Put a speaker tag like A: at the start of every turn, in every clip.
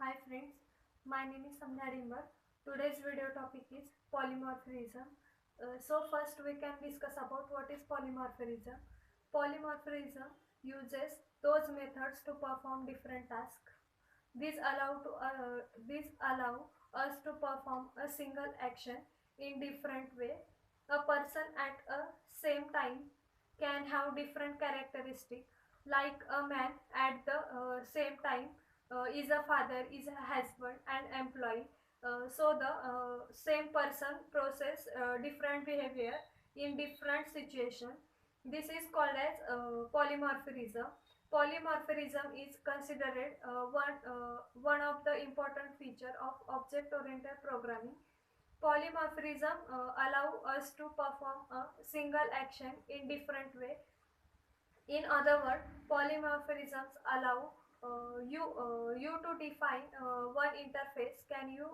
A: Hi friends, my name is Samdha Dimbar. Today's video topic is polymorphism. So first we can discuss about what is polymorphism. Polymorphism uses those methods to perform different tasks. These allow us to perform a single action in different way. A person at a same time can have different characteristics. Like a man at the same time is a father, is a husband, and employee. So the same person process different behavior in different situation. This is called as polymorphism. Polymorphism is considered one of the important feature of object-oriented programming. Polymorphism allow us to perform a single action in different way. In other words, polymorphisms allow you to define one interface. Can you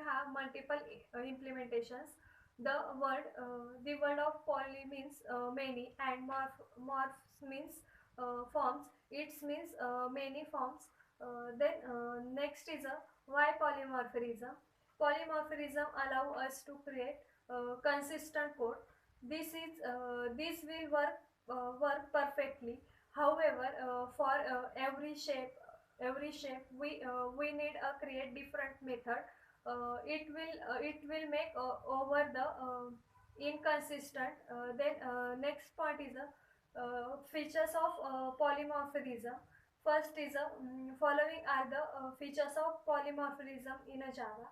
A: have multiple implementations? The word of poly means many, and morphs means forms. It means many forms. Then next is a why polymorphism. Polymorphism allow us to create consistent code. This will work perfectly. However, for every shape we need a create different method. It will make over the inconsistent. Then next point is features of polymorphism. First is following are the features of polymorphism in a Java.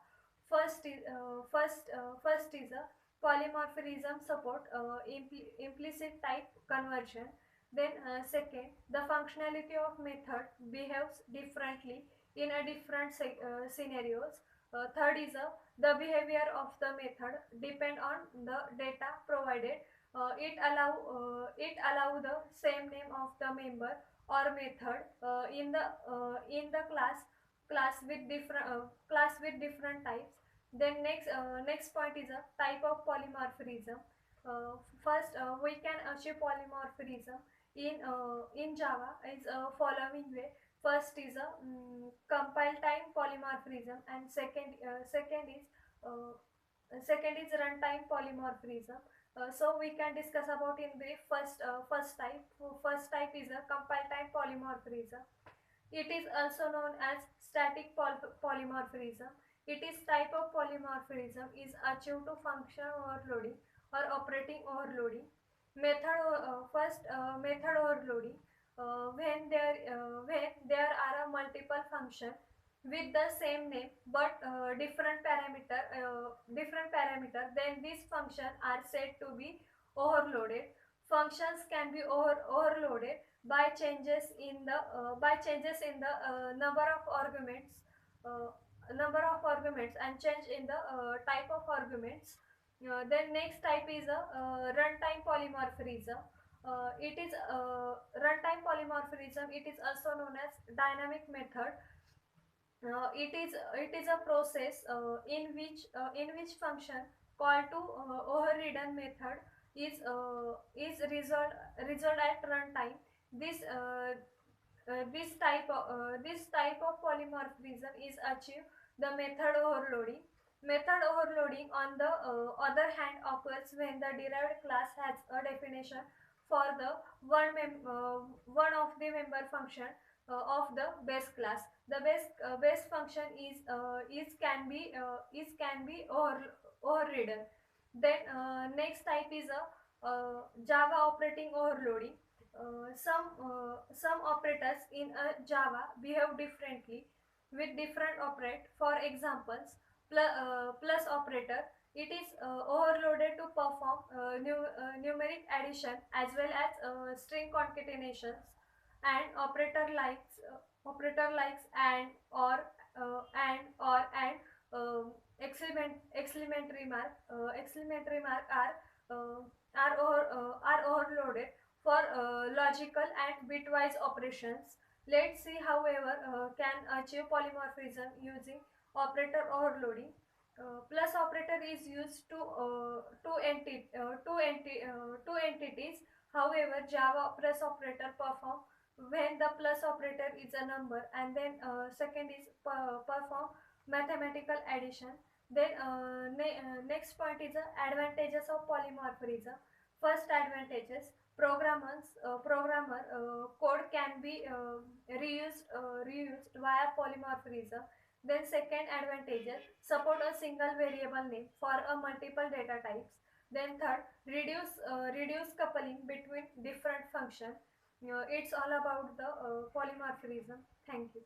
A: First is a polymorphism support implicit type conversion. Then second, the functionality of method behaves differently in a different scenarios. Third is the behavior of the method depend on the data provided. It allow the same name of the member or method in the class with different types. Then next point is a type of polymorphism. First, we can achieve polymorphism in Java is following way. First is a compile time polymorphism, and second is runtime polymorphism. So we can discuss about in brief. First type. First type is a compile time polymorphism. It is also known as static polymorphism. It is type of polymorphism is achieved to function overloading or operating overloading. Method overloading. When there are a multiple function with the same name but different parameter, then these functions are said to be overloaded. Functions can be overloaded by changes in the uh, number of arguments and change in the type of arguments. Then next type is a runtime polymorphism. Runtime polymorphism. It is also known as dynamic method. It is a process in which function called to overridden method is resolved at runtime. This type of polymorphism is achieved the method overloading. Method overloading, on the other hand, occurs when the derived class has a definition for the one of the member function of the base class. The base function is can be overridden. Then next type is a Java operating overloading. Some operators in a Java behave differently with different operate. For examples, plus operator. It is overloaded to perform numeric addition as well as string concatenations. And operator likes and exclamatory mark are overloaded for logical and bitwise operations. Let's see, however, can achieve polymorphism using operator overloading. Plus operator is used to two entities. However, Java plus operator perform when the plus operator is a number, and then second is perform mathematical addition. Then next point is advantages of polymorphism. First advantages: programmer code can be reused via polymorphism. Then second advantages: support a single variable name for a multiple data types. Then third, reduce coupling between different functions. It's all about the polymorphism. Thank you.